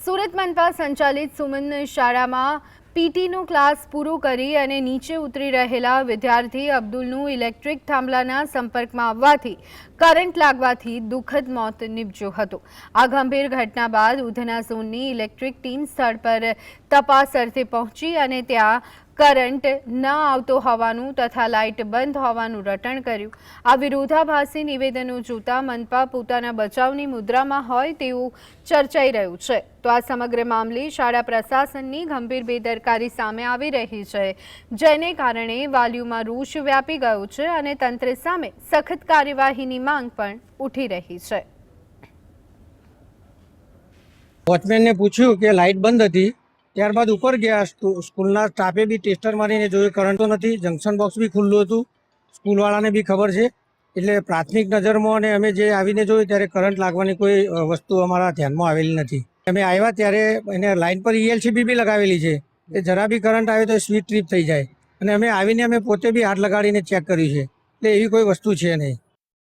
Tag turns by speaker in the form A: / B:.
A: સુરત મનપા સંચાલિત સુમન શાળામાં પીટીનો ક્લાસ પૂરો કરી અને નીચે ઉતરી રહેલા વિદ્યાર્થી અબ્દુલનું ઇલેક્ટ્રિક થાંભલાના સંપર્કમાં આવવાથી કરંટ લાગવાથી દુઃખદ મોત નીપજ્યું હતું। આ ગંભીર ઘટના બાદ ઉધના ઝોનની ઇલેક્ટ્રિક ટીમ સ્થળ પર તપાસ અર્થે પહોંચી અને ત્યાં કરંટ ન આવતો હોવાનું તથા લાઇટ બંધ હોવાનું રટણ કર્યું। આ વિરોધાભાસી નિવેદનો જોતા મનપા પોતાના બચાવની મુદ્રામાં હોય તેવું ચર્ચાઈ રહ્યું છે। તો આ સમગ્ર મામલે શાળા પ્રશાસનની ગંભીર બેદરકારી સામે આવી રહી છે, જેને કારણે વાલીઓમાં રોષ વ્યાપી ગયો છે અને તંત્ર સામે સખત કાર્યવાહીની માંગ પણ ઉઠી રહી છે।
B: વોચમેનને પૂછ્યું કે લાઇટ બંધ હતી, ત્યારબાદ ઉપર ગયા સ્કૂલના સ્ટાફે બી ટેસ્ટર મારીને જોયું, કરંટ તો નથી, જંક્શન બોક્સ બી ખુલ્લું હતું, સ્કૂલવાળાને બી ખબર છે। એટલે પ્રાથમિક નજરમાં અને અમે જે આવીને જોયું ત્યારે કરંટ લાગવાની કોઈ વસ્તુ અમારા ધ્યાનમાં આવેલી નથી। અમે આવ્યા ત્યારે એને લાઇન પર ELCB બી લગાવેલી છે કે જરા બી કરંટ આવે તો સ્વીચ ટ્રીપ થઈ જાય, અને અમે આવીને અમે પોતે બી હાથ લગાડીને ચેક કર્યું છે, એટલે એવી કોઈ વસ્તુ છે નહીં।